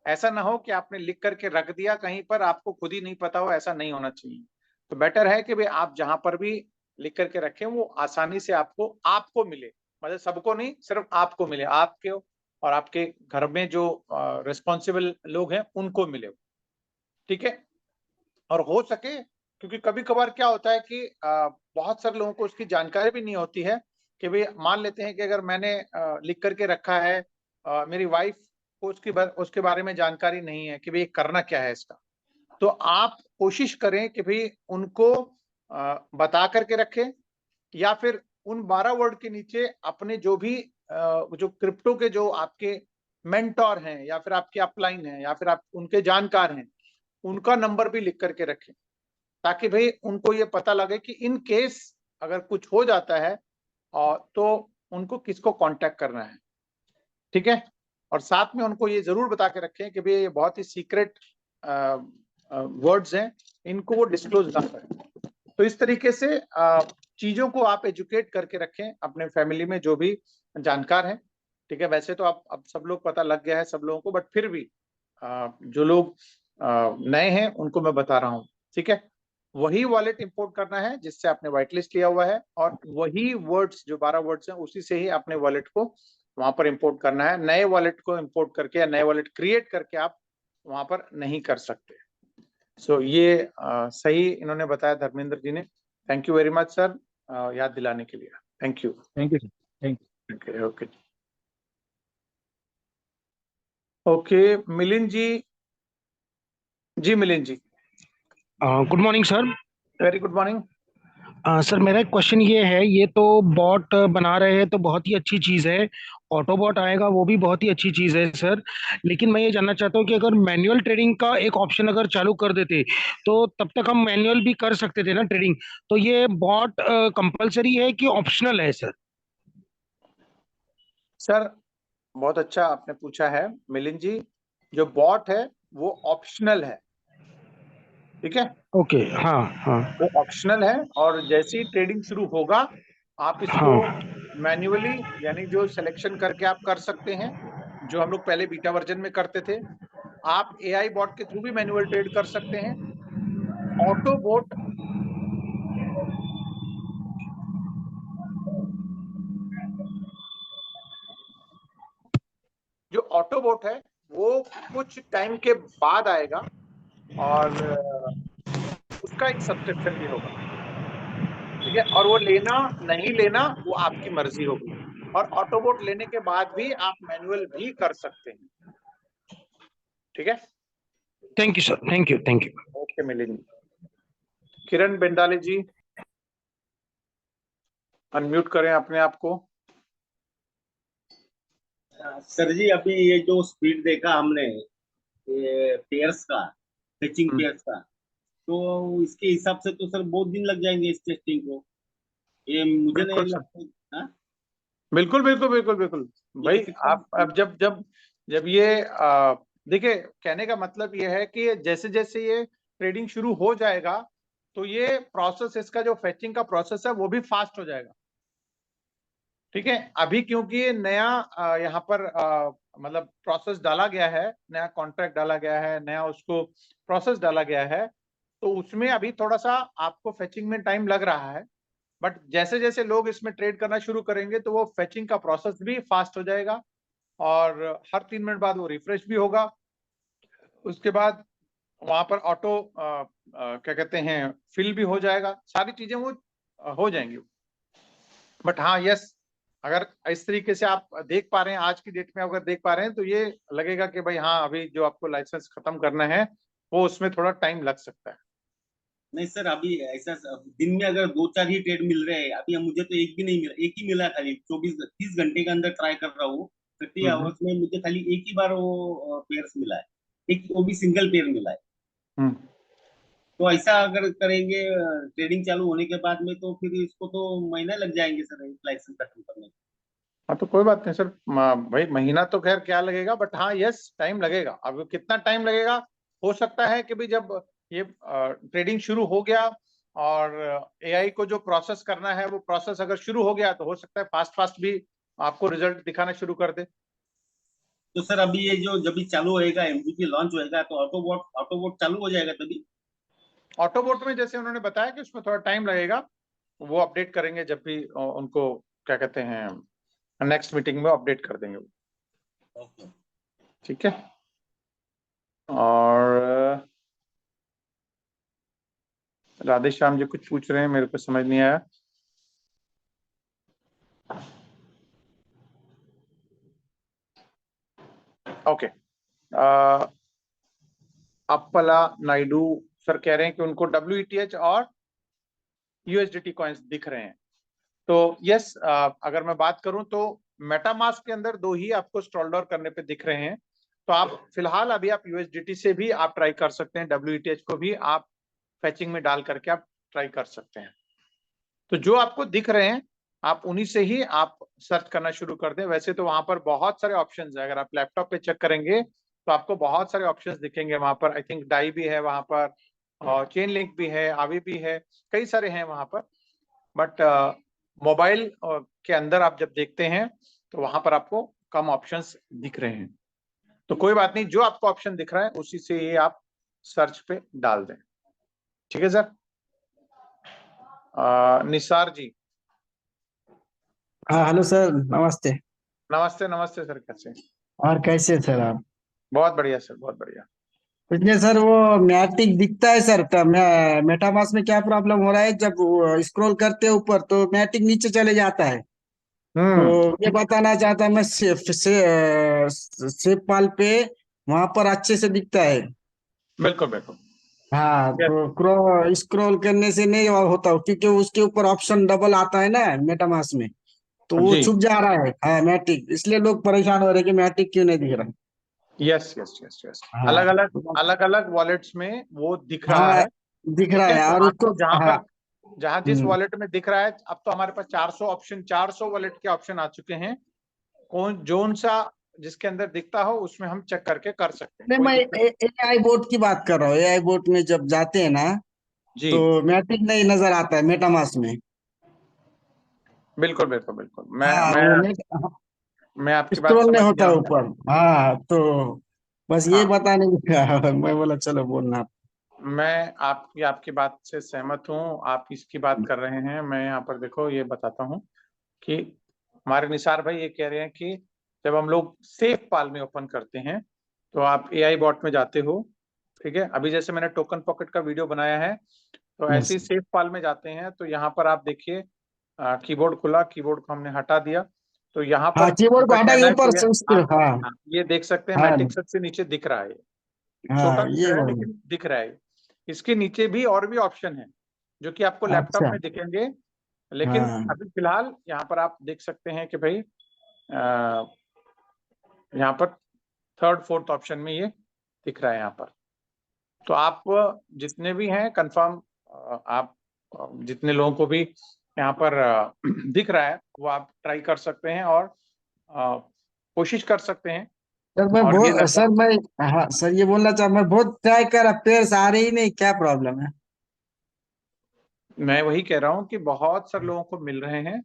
ऐसा ना हो कि आपने लिख करके रख दिया कहीं पर, आपको खुद ही नहीं पता हो, ऐसा नहीं होना चाहिए। तो बेटर है कि भाई आप जहां पर भी लिख करके रखें वो आसानी से आपको आपको मिले, मतलब सबको नहीं, सिर्फ आपको मिले, आपके और आपके घर में जो रिस्पॉन्सिबल लोग हैं उनको मिले, ठीक है। और हो सके, क्योंकि कभी कभार क्या होता है कि बहुत सारे लोगों को उसकी जानकारी भी नहीं होती है कि भाई मान लेते हैं कि अगर मैंने लिख करके रखा है, मेरी वाइफ को उसके बारे में जानकारी नहीं है कि भाई करना क्या है इसका। तो आप कोशिश करें कि भाई उनको बता करके रखें, या फिर उन 12 वर्ड के नीचे अपने जो भी जो क्रिप्टो के जो आपके मेंटोर हैं या फिर आपके अपलाइन हैं या फिर आप उनके जानकार हैं, उनका नंबर भी लिख करके रखें, ताकि भाई उनको ये पता लगे कि इन केस अगर कुछ हो जाता है और तो उनको किसको कांटेक्ट करना है, ठीक है। और साथ में उनको ये जरूर बता के रखें कि भाई ये बहुत ही सीक्रेट वर्ड्स हैं, इनको वो डिस्क्लोज ना करें। तो इस तरीके से चीजों को आप एजुकेट करके रखें अपने फैमिली में जो भी जानकार हैं, ठीक है। वैसे तो आप अब सब लोग पता लग गया है सब लोगों को, बट फिर भी जो लोग नए हैं उनको मैं बता रहा हूँ, ठीक है। वही वॉलेट इंपोर्ट करना है जिससे आपने व्हाइट लिस्ट लिया हुआ है, और वही वर्ड्स जो 12 वर्ड्स हैं उसी से ही अपने वॉलेट को वहां पर इंपोर्ट करना है। नए वॉलेट को इंपोर्ट करके या नए वॉलेट क्रिएट करके आप वहां पर नहीं कर सकते। सो ये सही इन्होंने बताया धर्मेंद्र जी ने। Thank you very much sir, याद दिलाने के लिए। Thank you. Thank you sir, thank you. Okay okay okay. Milind ji, जी Milind ji, good morning sir. Very good morning. Sir मेरा एक क्वेश्चन ये है, ये तो बॉट बना रहे हैं तो बहुत ही अच्छी चीज़ है, ऑटोबॉट आएगा वो भी बहुत ही अच्छी चीज़ है सर। लेकिन मैं ये जानना चाहता हूँ कि अगर मैनुअल ट्रेडिंग का एक ऑप्शन अगर चालू कर देते तो तब तक हम मैनुअल भी कर सकते थे ना ट्रेडिंग। तो ये बॉट कंपलसरी है कि ऑप्शनल है सर? सर बहुत अच्छा आपने पूछा है मिलिंद जी। जो बॉट है वो ऑप्शनल है, ठीक है। ओके, हाँ हाँ। वो ऑप्शनल है, और जैसे ही ट्रेडिंग शुरू होगा आप इसको हाँ। मैन्युअली, यानी जो सिलेक्शन करके आप कर सकते हैं, जो हम लोग पहले बीटा वर्जन में करते थे, आप एआई बॉट के थ्रू भी मैन्युअल ट्रेड कर सकते हैं। ऑटो बोट, जो ऑटो बोट है वो कुछ टाइम के बाद आएगा, और उसका एक सब्सक्रिप्शन भी होगा, ठीक है। और वो लेना नहीं लेना वो आपकी मर्जी होगी। और ऑटोबोट लेने के बाद भी आप मैनुअल भी कर सकते हैं, ठीक है। Thank you sir, thank you, thank you. Okay मिलेंगे। किरण बेंडाले जी, अनम्यूट करें अपने आप को। सर जी, अभी ये जो स्पीड देखा हमने, ये पेयर्स का, फैचिंग पेयर्स का, तो इसके हिसाब से तो सर बहुत दिन लग जाएंगे इस टेस्टिंग को, ये मुझे नहीं बिल्कुल सर, लगता। हाँ? बिल्कुल बिल्कुल बिल्कुल बिल्कुल। ये भाई कितना? आप अब जब जब जब ये देखिए, कहने का मतलब ये है कि जैसे जैसे ये ट्रेडिंग शुरू हो जाएगा तो ये प्रोसेस, इसका जो फेचिंग का प्रोसेस है वो भी फास्ट हो जाएगा, ठीक है। अभी क्योंकि ये नया यहाँ पर मतलब प्रोसेस डाला गया है, नया कॉन्ट्रैक्ट डाला गया है, नया उसको प्रोसेस डाला गया है, तो उसमें अभी थोड़ा सा आपको फेचिंग में टाइम लग रहा है, बट जैसे जैसे लोग इसमें ट्रेड करना शुरू करेंगे तो वो फेचिंग का प्रोसेस भी फास्ट हो जाएगा और हर 3 मिनट बाद वो रिफ्रेश भी होगा। उसके बाद वहां पर ऑटो क्या कहते हैं फिल भी हो जाएगा, सारी चीजें वो हो जाएंगी। बट हाँ यस, अगर इस तरीके से आप देख पा रहे हैं आज की डेट में, अगर देख पा रहे हैं तो ये लगेगा कि भाई हाँ अभी जो आपको लाइसेंस खत्म करना है वो उसमें थोड़ा टाइम लग सकता है। नहीं सर, अभी ऐसा दिन में अगर 2-4 ही ट्रेड मिल रहे हैं, अभी मुझे तो एक भी नहीं मिला, एक ही मिला खाली। 24-30 घंटे के अंदर ट्राई कर रहा हूँ, 30 आवर्स में मुझे खाली एक ही बार वो पेयर्स मिला है, एक वो भी सिंगल पेयर मिला है। हम्म। तो ऐसा अगर करेंगे ट्रेडिंग चालू होने के बाद में, तो फिर इसको तो महीना लग जाएंगे सर लाइसेंस खत्म करने में। हाँ तो कोई बात नहीं सर, भाई महीना तो खैर क्या लगेगा, बट हाँ यस टाइम लगेगा। अब कितना टाइम लगेगा, हो सकता है कि भी जब ये ट्रेडिंग शुरू हो गया और एआई को जो प्रोसेस करना है वो प्रोसेस अगर शुरू हो गया तो हो सकता है फास्ट फास्ट भी आपको रिजल्ट दिखाना शुरू कर दे। तो सर अभी ये जो जब भी चालू होएगा, एमवीपी लॉन्च होएगा, तो ऑटोबोट चालू हो जाएगा तभी? ऑटोबोट में जैसे उन्होंने बताया कि उसमें थोड़ा टाइम लगेगा, वो अपडेट करेंगे जब भी उनको क्या कहते हैं नेक्स्ट मीटिंग में अपडेट कर देंगे वो। ओके। ठीक है। और राधे श्याम जी कुछ पूछ रहे हैं, मेरे को समझ नहीं आया। ओके, अप्पला नायडू सर कह रहे हैं कि उनको WETH और USDT कॉइन्स दिख रहे हैं। तो यस, अगर मैं बात करूं तो मेटामास्क के अंदर 2 ही आपको स्क्रॉल डाउन करने पे दिख रहे हैं। तो आप फिलहाल अभी आप USDT से भी आप ट्राई कर सकते हैं, WETH को भी आप फैचिंग में डाल करके आप ट्राई कर सकते हैं। तो जो आपको दिख रहे हैं आप उन्हीं से ही आप सर्च करना शुरू कर दें। वैसे तो वहां पर बहुत सारे ऑप्शंस है, अगर आप लैपटॉप पे चेक करेंगे तो आपको बहुत सारे ऑप्शंस दिखेंगे वहां पर। आई थिंक डाई भी है वहां पर और चेन लिंक भी है, आवी भी है, कई सारे हैं वहां पर। बट मोबाइल के अंदर आप जब देखते हैं तो वहां पर आपको कम ऑप्शंस दिख रहे हैं। तो कोई बात नहीं, जो आपको ऑप्शन दिख रहा है उसी से ही आप सर्च पे डाल दें। ठीक है सर। निसार जी। हाँ हेलो सर, नमस्ते। नमस्ते नमस्ते सर, कैसे? और कैसे सर आप? बहुत बढ़िया सर, बहुत बढ़िया। कुछ नहीं सर, वो मैटिक दिखता है सर, मेटामास में क्या प्रॉब्लम हो रहा है, जब स्क्रॉल करते हैं ऊपर तो मैटिक नीचे चले जाता है। तो ये बताना चाहता मैं सेफ पाल पे वहां पर अच्छे से दिखता है। बिल्कुल बिल्कुल। हाँ, तो स्क्रॉल करने से नहीं होता, क्योंकि उसके ऊपर ऑप्शन डबल आता है ना मेटामास में, तो वो जी। छुप जा रहा है। हाँ मैटिक, इसलिए लोग परेशान हो रहे हैं कि मैटिक क्यों नहीं दिख रहा। यस यस यस यस, हाँ अलग अलग वॉलेट्स में वो दिख रहा हाँ है। दिख रहा ठीक है, है तो और उसको आपको जहां हाँ। पर जहां जिस हम्म। वॉलेट में दिख रहा है, अब तो हमारे पास 400 वॉलेट के ऑप्शन आ चुके हैं। कौन जोन सा जिसके अंदर दिखता हो उसमें हम चेक करके कर सकते हैं, नहीं, कोई मैं दिक्कत। एआई बोट की बात कर रहा हूँ। एआई बोट में जब जाते हैं ना, जी तो मैटिक नहीं नजर आता है मेटामास में। बिल्कुल बिल्कुल बिल्कुल, मैं हाँ मैं वो मैं आपकी बात स्क्रॉल नहीं समझ होता गया है हूँ। ऊपर। हाँ तो बस ये हाँ, बताने का मैं बोला चलो बोलना। मैं आपकी आपकी बात से सहमत हूँ। आप इसकी बात कर रहे हैं, मैं यहाँ पर देखो ये बताता हूँ कि हमारे निसार भाई ये कह रहे हैं कि जब हम लोग सेफ पाल में ओपन करते हैं तो आप एआई बॉट में जाते हो। ठीक है, अभी जैसे मैंने टोकन पॉकेट का वीडियो बनाया है तो ऐसे ही यस। सेफ पाल में जाते हैं तो यहाँ पर आप देखिए कीबोर्ड खुला, कीबोर्ड को हमने हटा दिया तो यहाँ हाँ पर कीबोर्ड को अगर हटा कहना के है ऊपर कि ये से उसके। आप हाँ ये देख सकते हैं हाँ मैट्रिक्स सबसे नीचे दिख रहा है, छोटा हाँ दिख ये रहा है बोल। लेकिन दिख रहा है। इसके नीचे भी और भी ऑप्शन है जो कि आपको लैपटॉप अच्छा। में दिखेंगे, लेकिन हाँ अभी फिलहाल यहाँ पर आप देख सकते हैं कि भाई यहाँ पर थर्ड फोर्थ ऑप्शन में ये दिख रहा है यहाँ पर। तो आप जितने भी हैं कंफर्म, आप जितने लोगों को भी यहाँ पर दिख रहा है वो आप ट्राई कर सकते हैं और कोशिश कर सकते हैं। सर मैं और ये बहुत लगभग, सर मैं हाँ सर ये बोलना चाह, मैं बहुत ट्राई करा, पेड़ आ रही ही नहीं, क्या प्रॉब्लम है? मैं वही कह रहा हूँ कि बहुत सारे लोगों को मिल रहे हैं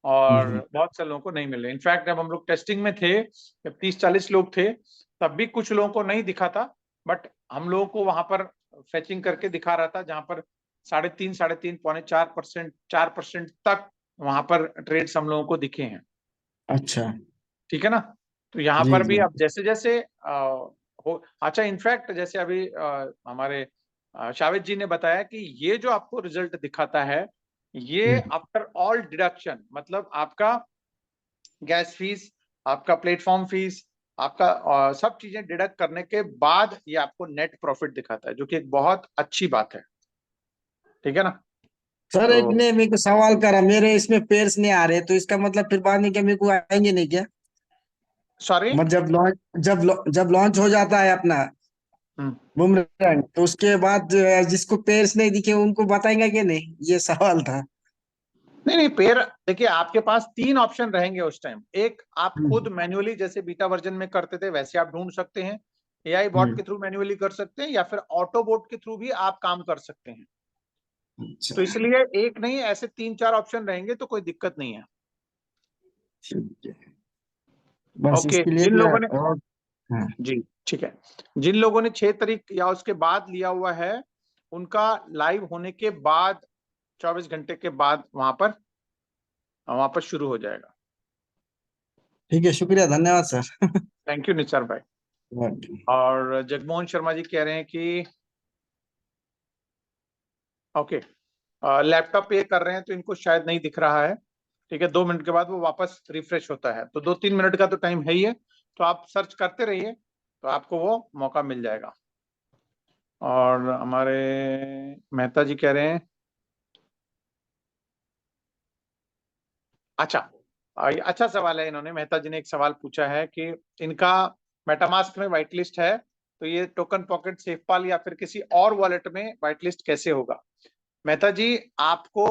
और हम्म। बहुत सारे लोगों को नहीं मिल रहे। इनफैक्ट जब हम लोग टेस्टिंग में थे, जब 30-40 लोग थे तब भी कुछ लोगों को नहीं दिखा था, बट हम लोगों को वहां पर फेचिंग करके दिखा रहा था, जहां पर 3.5, 3.5, 4% तक वहां पर ट्रेड्स हम लोगों को दिखे हैं। अच्छा। ठीक है ना। तो यहाँ जी पर भी जी। अब जैसे जैसे हो, अच्छा, इनफैक्ट जैसे अभी हमारे शावेद जी ने बताया कि ये जो आपको रिजल्ट दिखाता है, ये आफ्टर ऑल डिडक्शन, मतलब आपका गैस फीस, आपका प्लेटफॉर्म फीस, आपका सब चीजें डिडक्ट करने के बाद ये आपको नेट प्रॉफिट दिखाता है, जो कि एक बहुत अच्छी बात है। ठीक है ना। सर एक तो ने मेरे को सवाल करा, मेरे इसमें पेयर्स नहीं आ रहे, तो इसका मतलब फिर बाद में क्या मेरे को आएंगे नहीं क्या? सॉरी। मतलब जब लॉन्च हो जाता है अपना बुमरैंग, तो उसके बाद जिसको पेयर्स नहीं दिखे उनको बताएंगे कि नहीं, ये सवाल था। नहीं नहीं, पेयर देखिए, आपके पास 3 ऑप्शन रहेंगे उस टाइम। एक, आप खुद हम्म। मैन्युअली जैसे बीटा वर्जन में करते थे वैसे आप ढूंढ सकते हैं, एआई बॉट के हम्म। थ्रू मैन्युअली कर सकते हैं, या फिर ऑटो बोट के थ्रू भी आप काम कर सकते हैं। तो अच्छा। इसलिए एक नहीं, ऐसे 3-4 ऑप्शन रहेंगे, तो कोई दिक्कत नहीं है। ठीक है। बस ओके, इसके लिए जिन लोगों ने, और हाँ। जी ठीक है, जिन लोगों ने 6 तारीख या उसके बाद लिया हुआ है, उनका लाइव होने के बाद 24 घंटे के बाद वहां पर शुरू हो जाएगा। ठीक है, शुक्रिया, धन्यवाद सर। थैंक यू निचार भाई। और जगमोहन शर्मा जी कह रहे हैं कि ओके, लैपटॉप पे कर रहे हैं तो इनको शायद नहीं दिख रहा है। ठीक है, 2 मिनट के बाद वो वापस रिफ्रेश होता है, तो 2-3 मिनट का तो टाइम है ही है, तो आप सर्च करते रहिए, तो आपको वो मौका मिल जाएगा। और हमारे मेहता जी कह रहे हैं, अच्छा, ये अच्छा सवाल है। इन्होंने, मेहता जी ने एक सवाल पूछा है कि इनका मेटामास्क में व्हाइट लिस्ट है, तो ये टोकन पॉकेट, सेफपाल या फिर किसी और वॉलेट में व्हाइट लिस्ट कैसे होगा। मेहता जी, आपको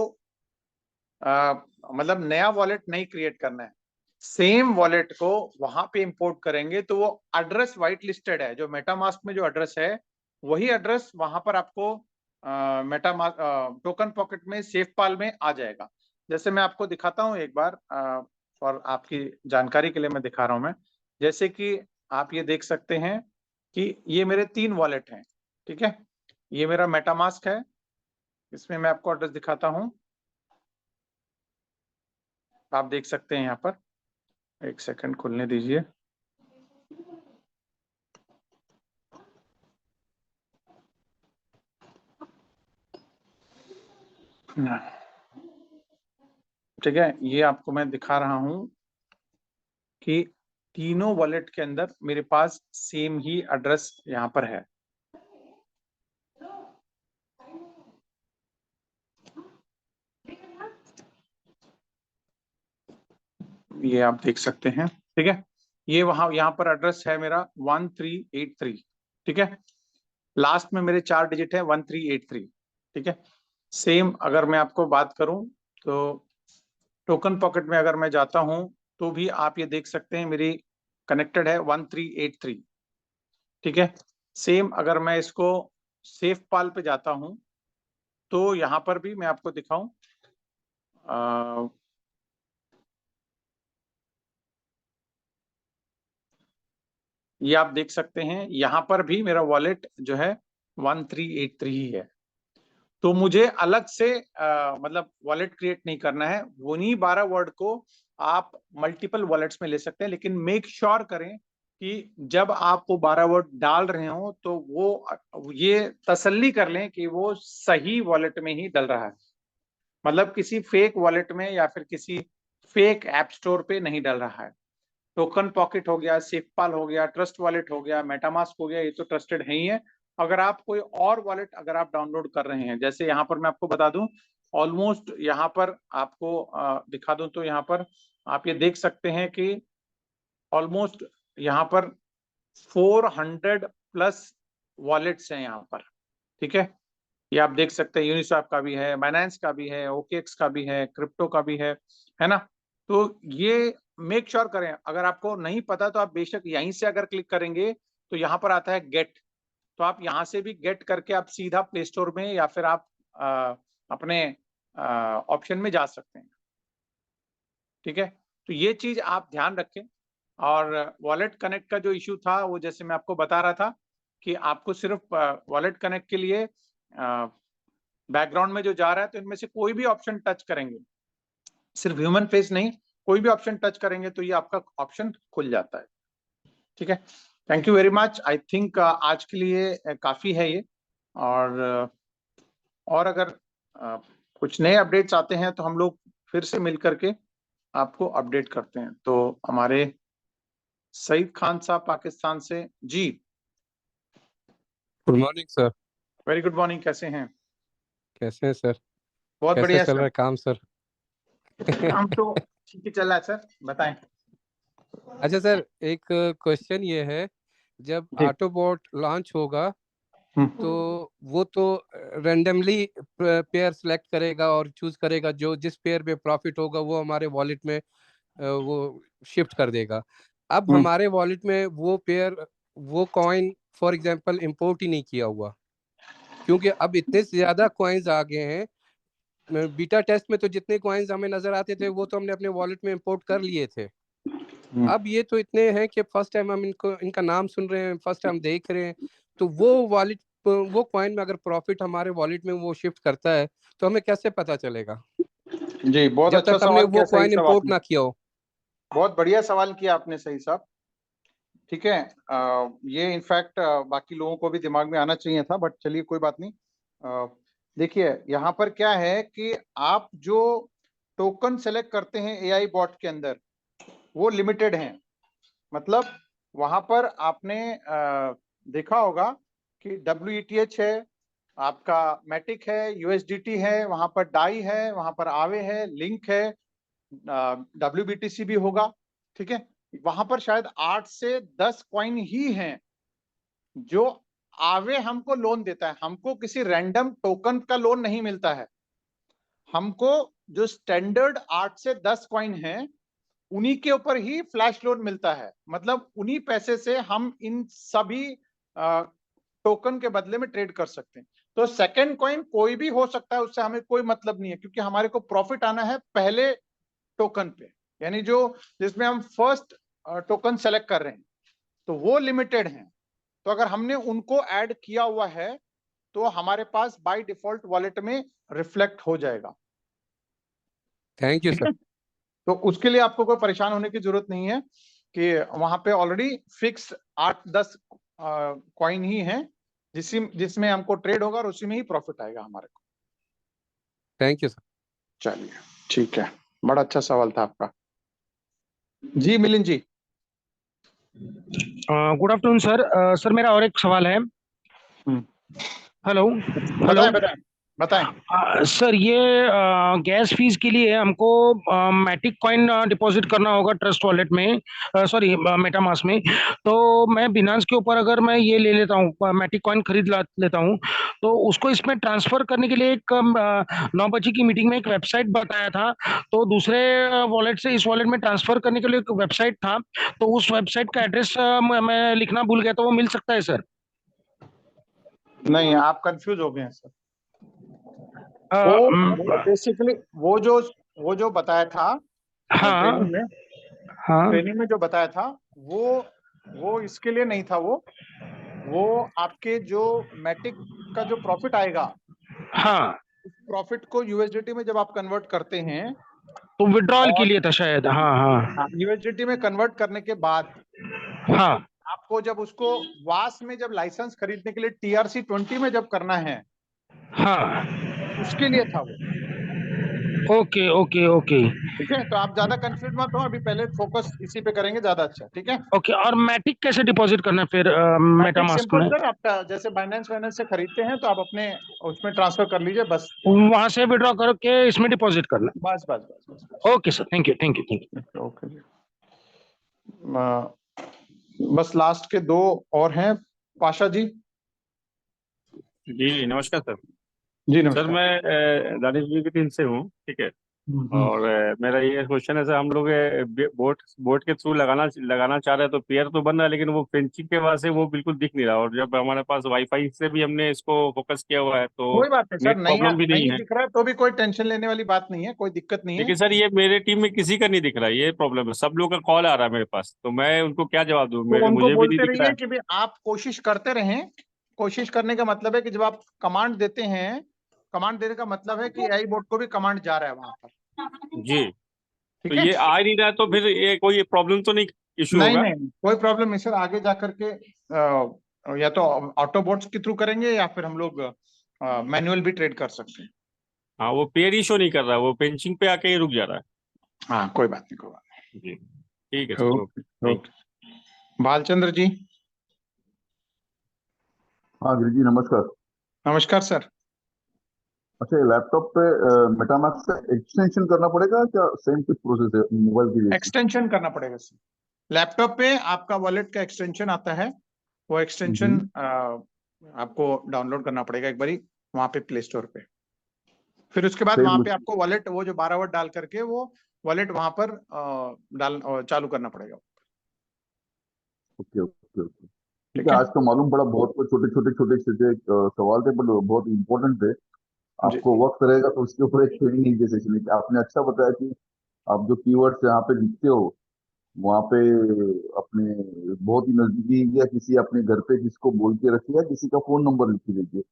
मतलब नया वॉलेट नहीं क्रिएट करना है, सेम वॉलेट को वहां पे इंपोर्ट करेंगे, तो वो एड्रेस व्हाइट लिस्टेड है, जो मेटामास्क में जो एड्रेस है वही एड्रेस वहां पर आपको मेटामास्क टोकन पॉकेट में, सेफपाल में आ जाएगा। जैसे मैं आपको दिखाता हूँ एक बार, और आपकी जानकारी के लिए मैं दिखा रहा हूं मैं। जैसे कि आप ये देख सकते हैं कि ये मेरे 3 वॉलेट हैं। ठीक है, ये मेरा मेटामास्क है, इसमें मैं आपको एड्रेस दिखाता हूँ, आप देख सकते हैं यहाँ पर। एक सेकंड खुलने दीजिए। ठीक है, ये आपको मैं दिखा रहा हूं कि तीनों वॉलेट के अंदर मेरे पास सेम ही एड्रेस यहाँ पर है। ये आप देख सकते हैं। ठीक है, ये वहां यहाँ पर एड्रेस है मेरा 1383। ठीक है, लास्ट में मेरे 4 डिजिट है 1383। ठीक है, सेम अगर मैं आपको बात करूं, तो टोकन पॉकेट में अगर मैं जाता हूं, तो भी आप ये देख सकते हैं मेरी कनेक्टेड है 1383। ठीक है, सेम अगर मैं इसको सेफ पाल पे जाता हूं, तो यहां पर भी मैं आपको दिखाऊं, ये आप देख सकते हैं, यहां पर भी मेरा वॉलेट जो है 1383 ही है। तो मुझे अलग से मतलब वॉलेट क्रिएट नहीं करना है, उन्हीं 12 वर्ड को आप मल्टीपल वॉलेट्स में ले सकते हैं, लेकिन मेक श्योर करें कि जब आप वो 12 वर्ड डाल रहे हो, तो वो ये तसल्ली कर लें कि वो सही वॉलेट में ही डल रहा है, मतलब किसी फेक वॉलेट में या फिर किसी फेक ऐप स्टोर पे नहीं डल रहा है। टोकन पॉकेट हो गया, सेफपाल हो गया, ट्रस्ट वॉलेट हो गया, मेटामास्क हो गया, ये तो ट्रस्टेड है ही है। अगर आप कोई और वॉलेट अगर आप डाउनलोड कर रहे हैं, जैसे यहाँ पर मैं आपको बता दूं, ऑलमोस्ट यहाँ पर आपको दिखा दूं, तो यहाँ पर आप ये देख सकते हैं कि ऑलमोस्ट यहाँ पर 400 प्लस वॉलेट्स हैं यहाँ पर। ठीक है, ये आप देख सकते हैं, यूनिस्वैप का भी है, बाइनेंस का भी है, ओकेएक्स का भी है, क्रिप्टो का भी है ना। तो ये मेक श्योर करें, अगर आपको नहीं पता तो आप बेशक यहीं से अगर क्लिक करेंगे, तो यहाँ पर आता है गेट, तो आप यहाँ से भी गेट करके आप सीधा प्ले स्टोर में या फिर आप अपने ऑप्शन में जा सकते हैं। ठीक है, तो ये चीज आप ध्यान रखें। और वॉलेट कनेक्ट का जो इश्यू था, वो जैसे मैं आपको बता रहा था कि आपको सिर्फ वॉलेट कनेक्ट के लिए बैकग्राउंड में जो जा रहा है, तो इनमें से कोई भी ऑप्शन टच करेंगे, सिर्फ ह्यूमन फेस नहीं, कोई भी ऑप्शन टच करेंगे तो ये आपका ऑप्शन खुल जाता है। ठीक है, thank you very much. I think आज के लिए काफी है ये, और अगर कुछ नए अपडेट्स आते हैं तो हम लोग फिर से मिल करके आपको अपडेट करते हैं। तो हमारे सईद खान साहब पाकिस्तान से, जी good morning sir. Very good morning, कैसे हैं? कैसे हैं सर? बहुत कैसे बढ़िया चल रहा सर। है काम सर? काम तो ठीक ही चल रहा है सर, बताएं। अच्छा सर, एक क्वेश्चन ये है, जब जी। ऑटोबॉट लॉन्च होगा तो वो तो रेंडमली पेयर सेलेक्ट करेगा और चूज करेगा, जो जिस पेयर पे प्रॉफिट होगा वो हमारे वॉलेट में वो शिफ्ट कर देगा। अब हमारे वॉलेट में वो पेयर, वो कॉइन फॉर एग्जांपल इंपोर्ट ही नहीं किया हुआ, क्योंकि अब इतने से ज्यादा कॉइन्स आ गए हैं। बीटा टेस्ट में तो जितने कॉइन्स हमें नजर आते थे वो तो हमने अपने वॉलेट में इंपोर्ट कर लिए थे। अब ये तो इतने हैं कि फर्स्ट टाइम हम इनका नाम सुन रहे हैं, फर्स्ट टाइम देख रहे हैं। तो वो कॉइन में अगर प्रॉफिट हमारे वॉलेट में वो शिफ्ट करता है तो हमें कैसे पता चलेगा, जी, बहुत जब अच्छा तक हमने सवाल वो किया सही कॉइन साहब इंपोर्ट आपने। ना किया हो? बहुत बढ़िया सवाल किया आपने सही साहब। ठीक है, ये इनफैक्ट बाकी लोगों को भी दिमाग में आना चाहिए था, बट चलिए कोई बात नहीं। देखिए यहाँ पर क्या है कि आप जो टोकन सेलेक्ट करते हैं एआई बॉट के अंदर, वो लिमिटेड हैं। मतलब वहां पर आपने देखा होगा कि WETH है, आपका मैटिक है, USDT है, वहां पर डाई है, वहां पर आवे है, लिंक है, WBTC भी होगा। ठीक है, वहां पर शायद 8 से 10 कॉइन ही हैं जो आवे हमको लोन देता है। हमको किसी रैंडम टोकन का लोन नहीं मिलता है। हमको जो स्टैंडर्ड 8 से 10 कॉइन है उन्हीं के ऊपर ही फ्लैश लोन मिलता है। मतलब उन्हीं पैसे से हम इन सभी टोकन के बदले में ट्रेड कर सकते हैं। तो सेकंड कॉइन कोई भी हो सकता है, उससे हमें कोई मतलब नहीं है, क्योंकि हमारे को प्रॉफिट आना है पहले टोकन पे, यानी जो जिसमें हम फर्स्ट टोकन सेलेक्ट कर रहे हैं, तो वो लिमिटेड हैं। तो अगर हमने उनको ऐड किया हुआ है तो हमारे पास बाय डिफॉल्ट वॉलेट में रिफ्लेक्ट हो जाएगा। थैंक यू ठीक सर। है, तो उसके लिए आपको कोई परेशान होने की जरूरत नहीं है कि वहां पे ऑलरेडी फिक्स 8-10 कॉइन ही हैं जिसमें हमको ट्रेड होगा और उसी में ही प्रॉफिट आएगा हमारे को। Thank you sir. चलिए ठीक है, बड़ा अच्छा सवाल था आपका। जी Milind ji. Good afternoon sir. Sir मेरा और एक सवाल है। Hello hello. बताएं बताएं बताएं। सर ये गैस फीस के लिए हमको मैटिक कॉइन डिपॉजिट करना होगा ट्रस्ट वॉलेट में, सॉरी मेटामास्क में। तो मैं बिनांस के ऊपर अगर मैं ये ले लेता हूँ, मैटिक कॉइन लेता हूँ, तो उसको इसमें ट्रांसफर करने के लिए एक 9 बजे की मीटिंग में एक वेबसाइट बताया था। तो दूसरे वॉलेट से इस वॉलेट में ट्रांसफर करने के लिए एक वेबसाइट था, तो उस वेबसाइट का एड्रेस मैं लिखना भूल गया, तो वो मिल सकता है सर? नहीं, आप कंफ्यूज हो गए हैं सर। वो बेसिकली वो जो बताया था हाँ ट्रेनिंग में, हाँ जो बताया था वो इसके लिए नहीं था। वो आपके जो मैटिक का जो प्रॉफिट आएगा, हाँ, उस प्रॉफिट को USDT में जब आप कन्वर्ट करते हैं, तो विड्रॉल के और लिए था शायद। हाँ हाँ USDT में कन्वर्ट करने के बाद हाँ आपको जब उसको वास में जब लाइसेंस खरीदने के लिए TRC-20 में जब करना है, हाँ। उसके लिए था वो। ओके ओके ओके ठीक है, तो आप ज्यादा कंफ्यूज मत हो, अभी पहले फोकस इसी पे करेंगे, ज्यादा अच्छा। ठीक है, ओके। और मैटिक कैसे डिपॉजिट करना है फिर मैट्रिक मेटामास्क सिंपल में? सर, आपका जैसे बाइनेंस वाइनेंस से खरीदते हैं तो आप अपने उसमें ट्रांसफर कर लीजिए, बस वहां से विड्रॉ करके इसमें डिपॉजिट करना बस बस बस बस है? Okay sir, thank you thank you thank you. Okay जी। बस लास्ट के 2 और हैं, पाशा जी। जी नमस्कार सर। जी सर नमस्कार। मैं दानिश जी की टीम से हूँ, ठीक है। और मेरा ये क्वेश्चन है सर, हम लोग बोट बोट के थ्रू लगाना चाह रहे हैं, तो पेयर तो बन रहा है, लेकिन वो फेंचिंग के वजह से वो बिल्कुल दिख नहीं रहा। और जब हमारे पास वाईफाई से भी हमने इसको फोकस किया हुआ है, तो कोई बात नहीं सर, नेट प्रॉब्लम भी नहीं नहीं है। दिख रहा है तो भी कोई टेंशन लेने वाली बात नहीं है, कोई दिक्कत नहीं है। लेकिन सर, ये मेरे टीम में किसी का नहीं दिख रहा है, ये प्रॉब्लम है। सब लोग का कॉल आ रहा है मेरे पास, तो मैं उनको क्या जवाब दूं? तो उनको मुझे भी नहीं बोलते दिख रहा रहिए है। कि भाई आप कोशिश करते रहें। कोशिश करने का मतलब है कि जब आप कमांड देते हैं, कमांड देने का मतलब है कि एआई बोट को भी कमांड जा रहा है वहां पर। जी। तो ठीक है, ये आ ही नहीं रहा है, तो फिर ये कोई प्रॉब्लम तो नहीं, इशू नहीं होगा? नहीं कोई प्रॉब्लम नहीं सर। आगे जा करके या तो ऑटो बोट्स के थ्रू करेंगे या फिर हम लोग मैनुअल भी ट्रेड कर सकते हैं। हाँ, वो पेयर ही शो नहीं कर रहा है, वो पेंचिंग पे आके ही रुक जा रहा है। हाँ कोई बात नहीं, कोई बात जी, ठीक है नहीं। Sir, okay, okay thank okay. Bhalchandra ji. हाँ गुरु जी, नमस्कार। नमस्कार सर। अच्छा, ये लैपटॉप पे मेटामास्क का एक्सटेंशन करना पड़ेगा क्या? सेम कुछ प्रोसेस है मोबाइल की जैसे? एक्सटेंशन करना पड़ेगा सर। लैपटॉप पे आपका वॉलेट का एक्सटेंशन आता है, वो एक्सटेंशन आपको डाउनलोड करना पड़ेगा एक बारी वहां पे प्ले स्टोर पे। फिर उसके बाद वहां सेम। पे आपको वॉलेट, वो जो 12 वर्ड डाल करके वो वॉलेट वहां पर चालू करना पड़ेगा। ओके ओके ओके, ठीक ठीक है। है आज तो मालूम पड़ा, बहुत छोटे छोटे सवाल थे, पर बहुत इंपॉर्टेंट थे। जी। आपको वक्त रहेगा तो उसके ऊपर एक ट्रेनिंग के सेशन है। आपने अच्छा बताया कि आप जो कीवर्ड्स यहाँ पे लिखते हो, वहाँ पे अपने बहुत ही नजदीकी या किसी अपने घर पे किसको बोल के रखिए, या किसी का फोन नंबर लिख के दीजिए।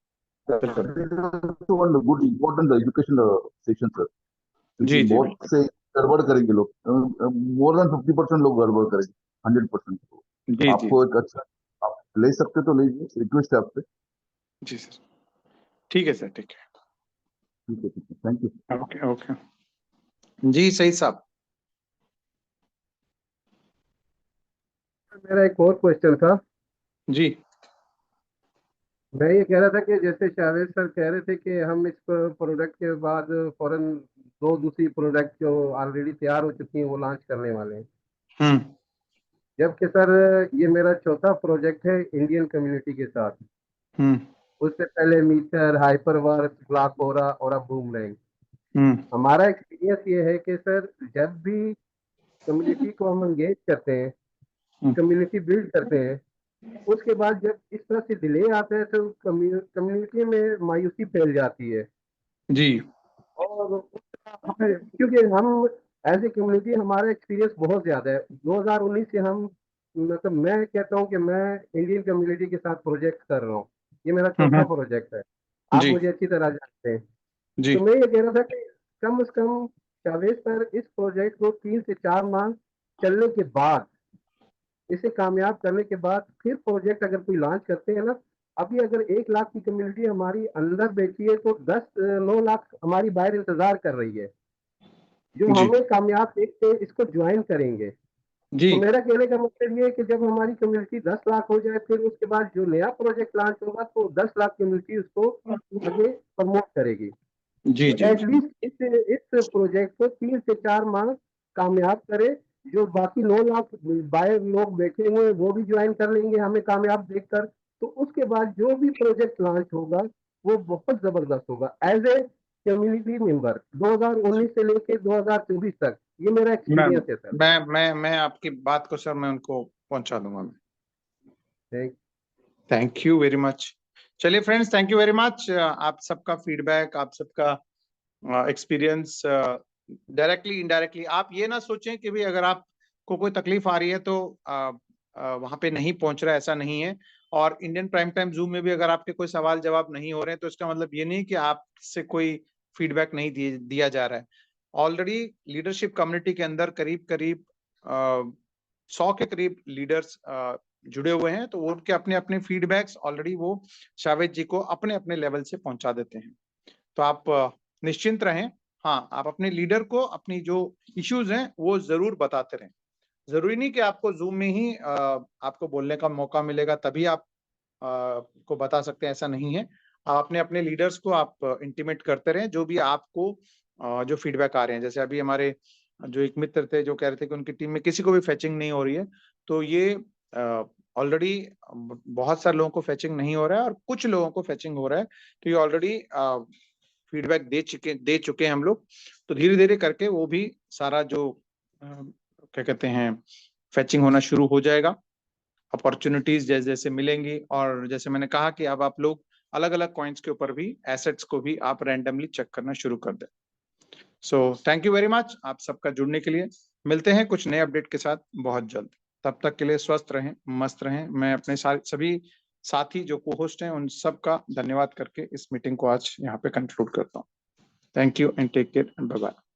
Good important education session sir, क्योंकि जी जी बहुत बिल्कुल। से गड़बड़ करेंगे लोग। मोर देन 50% लोग गड़बड़ करेंगे, 100%। जी जी आपको एक अच्छा, आप ले सकते तो लीजिए, रिक्वेस्ट है आपसे। जी सर, ठीक है सर, ठीक ठीक है, ठीक है, थैंक यू। है। ओके ओके जी, सही साहब। मेरा एक और क्वेश्चन था। जी मैं ये कह रहा था कि जैसे शावेद सर कह रहे थे कि हम इस प्रोडक्ट के बाद फौरन दो दूसरी प्रोडक्ट जो ऑलरेडी तैयार हो चुकी हैं वो लॉन्च करने वाले हैं, हम्म जबकि सर ये मेरा चौथा प्रोजेक्ट है इंडियन कम्युनिटी के साथ। हम्म उससे पहले मीटर, हाइपरवर्क, ब्लॉकोरा और अब बूमरैंग। हम्म हमारा एक्सपीरियंस ये है कि सर जब भी कम्युनिटी को हम एंगेज करते हैं, कम्युनिटी बिल्ड करते हैं, उसके बाद जब इस तरह से डिले आता है तो कम्युनिटी में मायूसी फैल जाती है। जी और क्योंकि हम एज ए कम्युनिटी हमारा एक्सपीरियंस बहुत ज्यादा है। 2019 से हम, मतलब मैं कहता हूँ कि मैं इंडियन कम्युनिटी के साथ प्रोजेक्ट कर रहा हूँ। ये मेरा चौथा हम्म प्रोजेक्ट है, आप जी मुझे अच्छी तरह जानते हैं। जी तो मैं ये कह रहा था कि कम से कम जावेद सर इस प्रोजेक्ट को 3 से 4 माह चलने के बाद, इसे कामयाब करने के बाद फिर प्रोजेक्ट अगर कोई लॉन्च करते हैं ना, अभी अगर 1 लाख की कम्युनिटी हमारी अंदर बैठी है तो 9 लाख हमारी बाहर इंतजार कर रही है, जो जी हमें कामयाब देख के इसको ज्वाइन करेंगे। जी तो मेरा कहने का मतलब ये है कि जब हमारी कम्युनिटी 10 लाख हो जाए, फिर उसके बाद जो नया प्रोजेक्ट लॉन्च होगा तो 10 लाख कम्युनिटी उसको आगे प्रमोट करेगी। जी तो जी एटलीस्ट इस प्रोजेक्ट को 3 से 4 माह कामयाब करे, जो बाकी 9 लाख बाहर लोग बैठे हुए हैं वो भी ज्वाइन कर लेंगे हमें कामयाब देखकर। तो उसके बाद जो भी प्रोजेक्ट लॉन्च होगा वो बहुत जबरदस्त होगा। एज ए कम्युनिटी मेंबर 2019 से लेके 2024 तक ये मेरा मैं एक्सपीरियंस है सर। मैं आपकी बात को सर मैं उनको पहुंचा दूंगा मैं। Thank thank you very much. चलिए friends, thank you very much. आप सबका फीडबैक, आप सबका एक्सपीरियंस, डायरेक्टली इनडायरेक्टली, आप ये ना सोचें कि भाई अगर आपको कोई तकलीफ आ रही है तो वहां पे नहीं पहुंच रहा है, ऐसा नहीं है। और इंडियन प्राइम टाइम जूम में भी अगर आपके कोई सवाल जवाब नहीं हो रहे हैं तो इसका मतलब ये नहीं कि आपसे कोई फीडबैक नहीं दिया जा रहा है। ऑलरेडी लीडरशिप कम्युनिटी के अंदर करीब करीब 100 के करीब लीडर्स जुड़े हुए हैं, तो वो उनके अपने अपने फीडबैक्स ऑलरेडी वो शावेद जी को अपने अपने लेवल से पहुंचा देते हैं। तो आप निश्चिंत रहें। हाँ, आप अपने लीडर को अपनी जो इश्यूज हैं वो जरूर बताते रहें। जरूरी नहीं कि आपको जूम में ही आपको बोलने का मौका मिलेगा तभी आप को बता सकते हैं, ऐसा नहीं है। आप अपने अपने लीडर्स को आप इंटीमेट करते रहें, जो भी आपको जो फीडबैक आ रहे हैं। जैसे अभी हमारे जो एक मित्र थे जो कह रहे थे कि उनकी टीम में किसी को भी फैचिंग नहीं हो रही है, तो ये ऑलरेडी बहुत सारे लोगों को फैचिंग नहीं हो रहा है और कुछ लोगों को फैचिंग हो रहा है। तो ये ऑलरेडी फीडबैक दे चुके हैं हम लोग। तो धीरे धीरे करके वो भी सारा जो क्या कहते हैं फेचिंग होना शुरू हो जाएगा, अपॉर्चुनिटीज जैसे जैसे मिलेंगी। और जैसे मैंने कहा कि अब आप लोग अलग अलग कॉइन्स के ऊपर भी, एसेट्स को भी आप रैंडमली चेक करना शुरू कर दें। So thank you very much आप सबका जुड़ने के लिए। मिलते हैं कुछ नए अपडेट के साथ बहुत जल्द। तब तक के लिए स्वस्थ रहें, मस्त रहें। मैं अपने सभी साथी जो को होस्ट हैं उन सब का धन्यवाद करके इस मीटिंग को आज यहाँ पे कंक्लूड करता हूँ। Thank you and take care and bye bye.